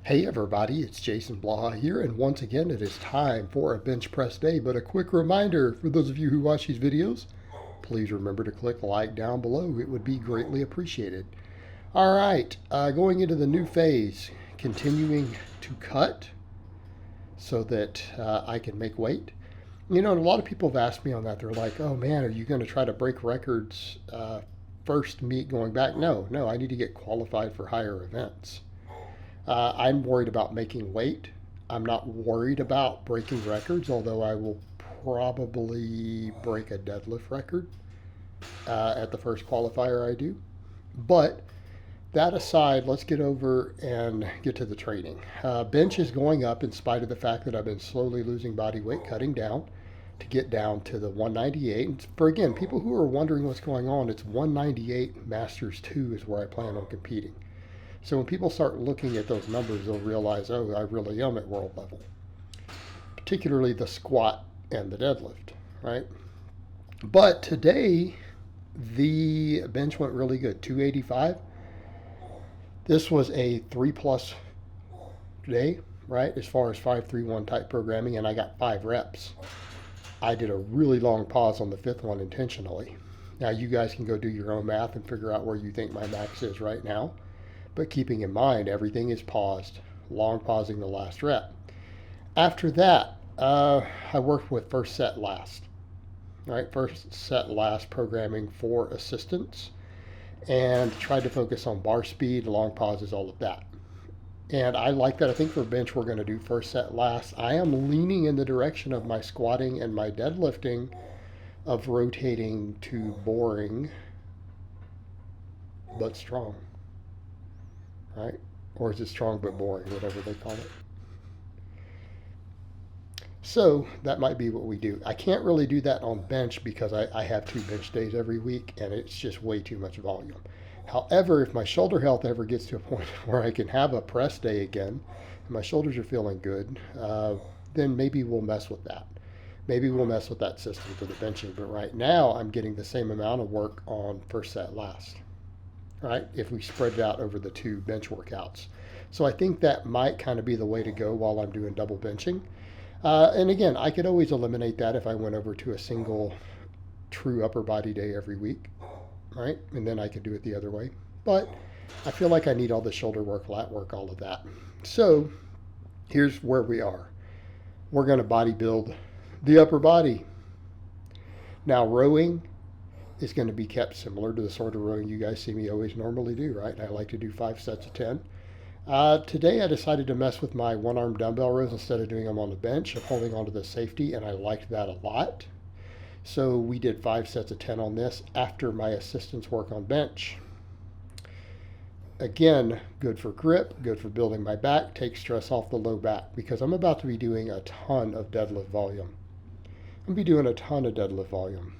Hey everybody, it's Jason Blaha here, and once again it is time for a bench press day. But a quick reminder for those of you who watch these videos, please remember to click like down below. It would be greatly appreciated. All right, going into the new phase, continuing to cut so that I can make weight. You know, and a lot of people have asked me on that. They're like, oh man, are you going to try to break records first meet going back? No, I need to get qualified for higher events. I'm worried about making weight. I'm not worried about breaking records, although I will probably break a deadlift record at the first qualifier I do. But that aside, let's get over and get to the training. Bench is going up in spite of the fact that I've been slowly losing body weight, cutting down to get down to the 198. And for again, people who are wondering what's going on, it's 198 Masters 2 is where I plan on competing. So when people start looking at those numbers, they'll realize, oh, I really am at world level, particularly the squat and the deadlift, right? But today, the bench went really good, 285. This was a 3+ day, right, as far as 5-3-1 type programming, and I got 5 reps. I did a really long pause on the 5th one intentionally. Now, you guys can go do your own math and figure out where you think my max is right now. But keeping in mind, everything is paused, long pausing the last rep. After that, I worked with first set last, right? First set last programming for assistance and tried to focus on bar speed, long pauses, all of that. And I like that. I think for bench, we're going to do first set last. I am leaning in the direction of my squatting and my deadlifting of rotating to boring but strong. Right? Or is it strong but boring, whatever they call it. So that might be what we do. I can't really do that on bench because I have 2 bench days every week and it's just way too much volume. However, if my shoulder health ever gets to a point where I can have a press day again and my shoulders are feeling good, then maybe we'll mess with that. Maybe we'll mess with that system for the benching. But right now I'm getting the same amount of work on first set last. Right, if we spread it out over the 2 bench workouts. So I think that might kind of be the way to go while I'm doing double benching. And again, I could always eliminate that if I went over to a single true upper body day every week, right? And then I could do it the other way. But I feel like I need all the shoulder work, lat work, all of that. So here's where we are. We're going to body build the upper body. Now rowing is going to be kept similar to the sort of rowing you guys see me always normally do, right? I like to do 5 sets of 10. Today I decided to mess with my one-arm dumbbell rows instead of doing them on the bench. I'm holding onto the safety, and I liked that a lot. So we did 5 sets of 10 on this after my assistance work on bench. Again, good for grip, good for building my back, take stress off the low back because I'm about to be doing a ton of deadlift volume. I'm going to be doing a ton of deadlift volume.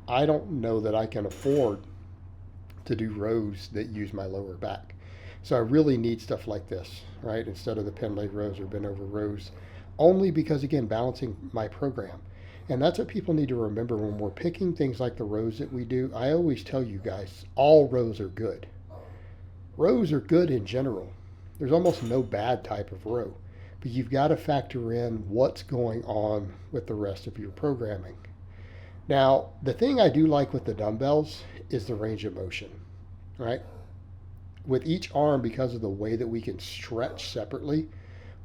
I don't know that I can afford to do rows that use my lower back. So I really need stuff like this, right? Instead of the pin leg rows or bent over rows, only because, again, balancing my program. And that's what people need to remember when we're picking things like the rows that we do. I always tell you guys, all rows are good. Rows are good in general. There's almost no bad type of row, but you've got to factor in what's going on with the rest of your programming. Now, the thing I do like with the dumbbells is the range of motion, right? With each arm, because of the way that we can stretch separately,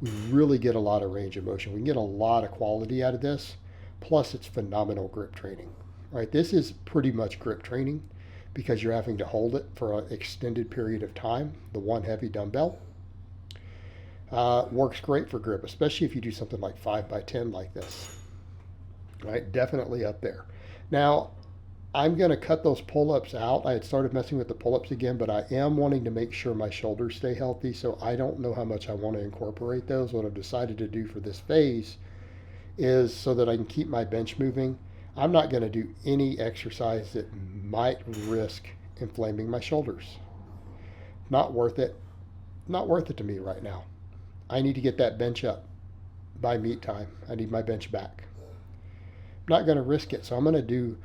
we really get a lot of range of motion. We can get a lot of quality out of this. Plus, it's phenomenal grip training, right? This is pretty much grip training because you're having to hold it for an extended period of time. The one heavy dumbbell works great for grip, especially if you do something like 5x10 like this. Right, definitely up there. Now, I'm going to cut those pull-ups out. I had started messing with the pull-ups again, but I am wanting to make sure my shoulders stay healthy, so I don't know how much I want to incorporate those. What I've decided to do for this phase is so that I can keep my bench moving. I'm not going to do any exercise that might risk inflaming my shoulders. Not worth it. Not worth it to me right now. I need to get that bench up by meet time. I need my bench back. Not going to risk it. So I'm going to do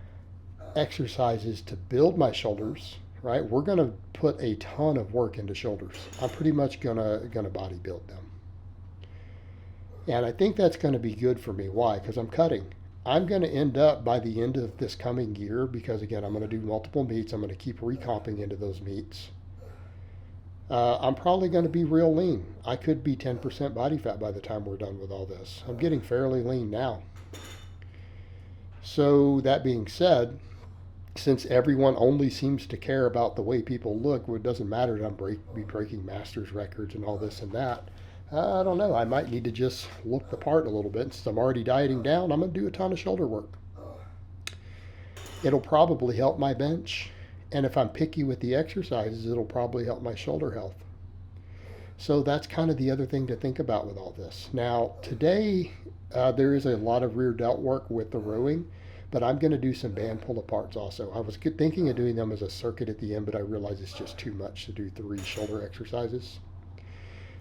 exercises to build my shoulders, right? We're going to put a ton of work into shoulders. I'm pretty much gonna body build them. And I think that's going to be good for me. Why? Because I'm cutting. I'm going to end up by the end of this coming year, because again, I'm going to do multiple meets. I'm going to keep recomping into those meets. I'm probably going to be real lean. I could be 10% body fat by the time we're done with all this. I'm getting fairly lean now. So that being said, since everyone only seems to care about the way people look, well, it doesn't matter that I'm be breaking masters records and all this and that. I don't know. I might need to just look the part a little bit. Since I'm already dieting down, I'm going to do a ton of shoulder work. It'll probably help my bench. And if I'm picky with the exercises, it'll probably help my shoulder health. So that's kind of the other thing to think about with all this. Now, today, there is a lot of rear delt work with the rowing, but I'm going to do some band pull-aparts also. I was thinking of doing them as a circuit at the end, but I realized it's just too much to do 3 shoulder exercises.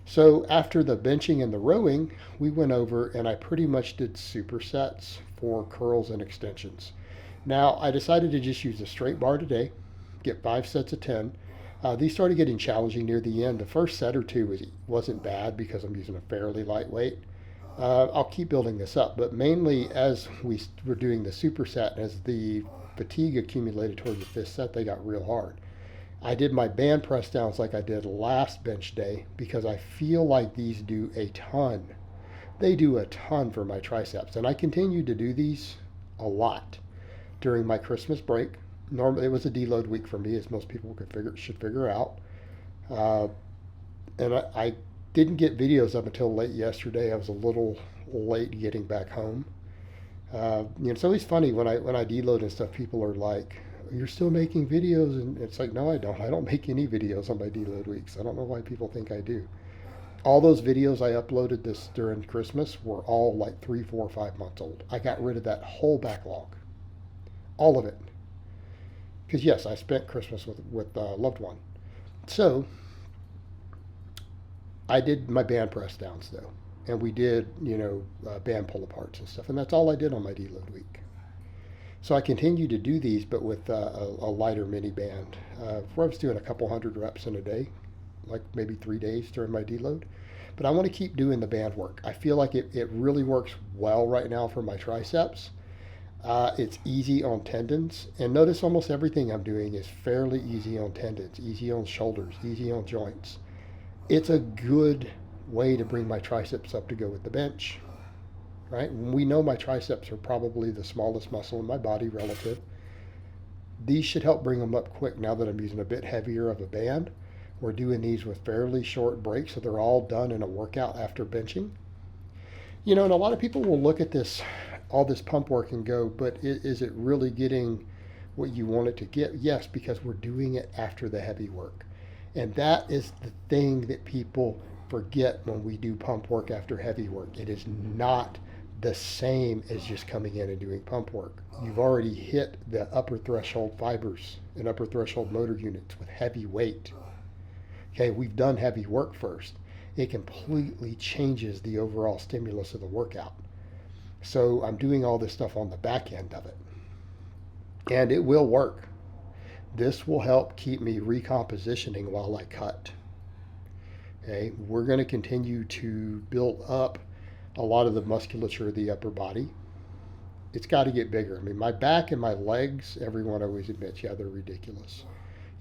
So after the benching and the rowing, we went over and I pretty much did supersets for curls and extensions. Now, I decided to just use a straight bar today, get 5 sets of 10. These started getting challenging near the end. The first set or two wasn't bad because I'm using a fairly lightweight. I'll keep building this up, but mainly as we were doing the superset, as the fatigue accumulated towards the 5th set, they got real hard. I did my band press downs like I did last bench day because I feel like these do a ton. They do a ton for my triceps, and I continued to do these a lot during my Christmas break. Normally, it was a deload week for me, as most people should figure out. And I didn't get videos up until late yesterday. I was a little late getting back home. It's always funny when I deload and stuff. People are like, "You're still making videos?" And it's like, no, I don't. I don't make any videos on my deload weeks. I don't know why people think I do. All those videos I uploaded this during Christmas were all like 3, 4, 5 months old. I got rid of that whole backlog, all of it. Because yes, I spent Christmas with a loved one. So I did my band press downs though, and we did band pull aparts and stuff, and that's all I did on my deload week. So I continued to do these, but with a lighter mini band. Where I was doing a couple hundred reps in a day, like maybe 3 days during my deload. But I want to keep doing the band work. I feel like it really works well right now for my triceps. It's easy on tendons. And notice almost everything I'm doing is fairly easy on tendons, easy on shoulders, easy on joints. It's a good way to bring my triceps up to go with the bench. Right? We know my triceps are probably the smallest muscle in my body relative. These should help bring them up quick now that I'm using a bit heavier of a band. We're doing these with fairly short breaks, so they're all done in a workout after benching. And a lot of people will look at all this pump work and go, but is it really getting what you want it to get? Yes, because we're doing it after the heavy work. And that is the thing that people forget when we do pump work after heavy work. It is not the same as just coming in and doing pump work. You've already hit the upper threshold fibers and upper threshold motor units with heavy weight. Okay, we've done heavy work first. It completely changes the overall stimulus of the workout. So I'm doing all this stuff on the back end of it. And it will work. This will help keep me recompositioning while I cut. Okay, we're going to continue to build up a lot of the musculature of the upper body. It's got to get bigger. I mean, my back and my legs, everyone always admits, yeah, they're ridiculous.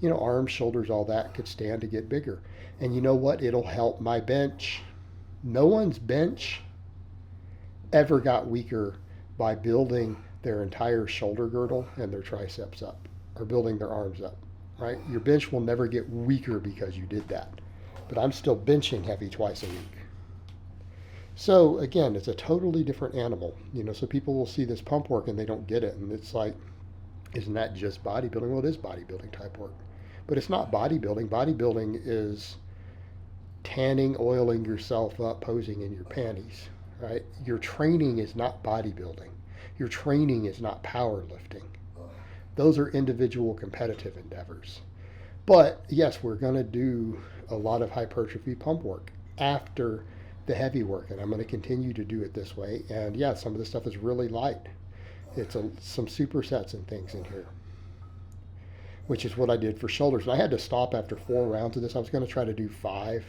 Arms, shoulders, all that could stand to get bigger. And you know what? It'll help my bench. No one's bench ever got weaker by building their entire shoulder girdle and their triceps up, or building their arms up, right? Your bench will never get weaker because you did that. But I'm still benching heavy twice a week. So again, it's a totally different animal. So people will see this pump work and they don't get it. And it's like, isn't that just bodybuilding? Well, it is bodybuilding type work. But it's not bodybuilding. Bodybuilding is tanning, oiling yourself up, posing in your panties, right? Your training is not bodybuilding. Your training is not powerlifting. Those are individual competitive endeavors. But yes, we're going to do a lot of hypertrophy pump work after the heavy work, and I'm going to continue to do it this way. And yeah, some of the stuff is really light. It's some supersets and things in here. which is what I did for shoulders. And I had to stop after 4 rounds of this. I was going to try to do 5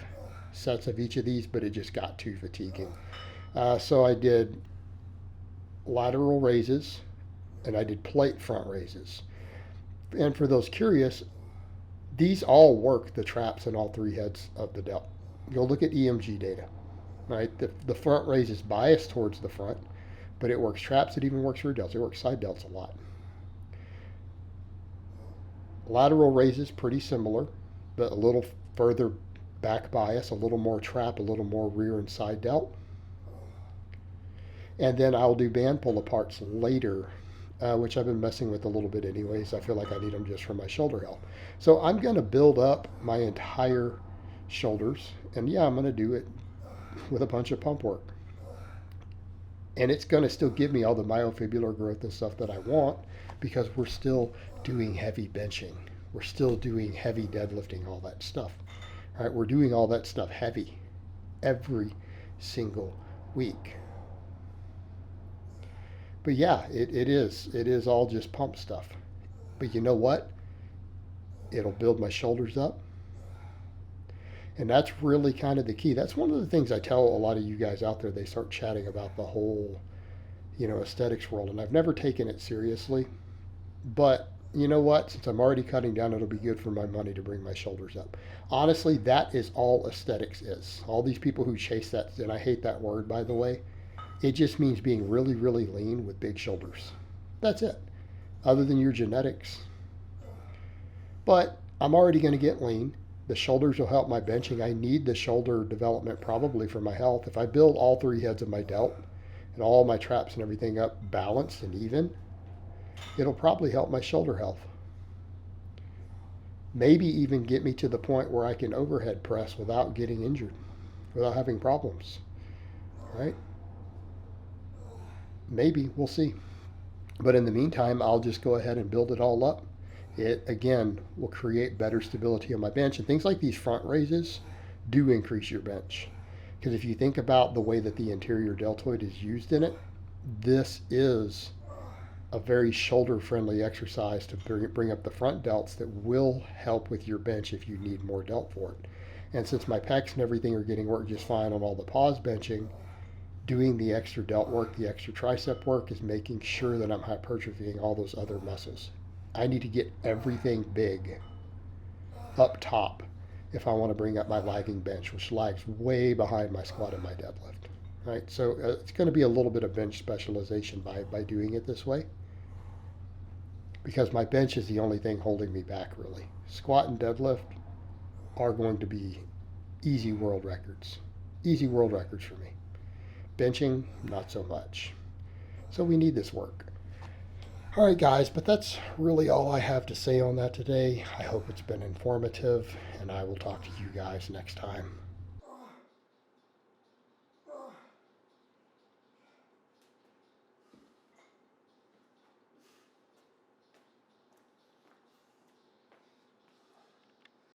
sets of each of these, but it just got too fatiguing. So I did lateral raises and I did plate front raises. And for those curious, these all work the traps in all 3 heads of the delt. Go look at EMG data, right? The front raise is biased towards the front, but it works traps. It even works rear delts. It works side delts a lot. Lateral raises pretty similar, but a little further back bias, a little more trap, a little more rear and side delt. And then I'll do band pull aparts later, which I've been messing with a little bit anyways. I feel like I need them just for my shoulder health. So I'm going to build up my entire shoulders. And yeah, I'm going to do it with a bunch of pump work. And it's going to still give me all the myofibular growth and stuff that I want, because we're still doing heavy benching. We're still doing heavy deadlifting, all that stuff. All right, we're doing all that stuff heavy every single week. But yeah, it is all just pump stuff. But you know what? It'll build my shoulders up. And that's really kind of the key. That's one of the things I tell a lot of you guys out there. They start chatting about the whole, aesthetics world. And I've never taken it seriously. But you know what? Since I'm already cutting down, it'll be good for my money to bring my shoulders up. Honestly, that is all aesthetics is. All these people who chase that, and I hate that word, by the way, it just means being really, really lean with big shoulders. That's it. Other than your genetics. But I'm already going to get lean. The shoulders will help my benching. I need the shoulder development probably for my health. If I build all 3 heads of my delt and all my traps and everything up balanced and even, it'll probably help my shoulder health. Maybe even get me to the point where I can overhead press without getting injured, without having problems, right? Maybe, we'll see. But in the meantime, I'll just go ahead and build it all up. It, again, will create better stability on my bench. And things like these front raises do increase your bench. Because if you think about the way that the anterior deltoid is used in it, this is a very shoulder-friendly exercise to bring up the front delts that will help with your bench if you need more delt for it. And since my pecs and everything are getting work just fine on all the pause benching, doing the extra delt work, the extra tricep work is making sure that I'm hypertrophying all those other muscles. I need to get everything big up top if I want to bring up my lagging bench, which lags way behind my squat and my deadlift. Right? So it's going to be a little bit of bench specialization by doing it this way, because my bench is the only thing holding me back, really. Squat and deadlift are going to be easy world records. Easy world records for me. Benching, not so much. So we need this work. All right, guys, but that's really all I have to say on that today. I hope it's been informative, and I will talk to you guys next time.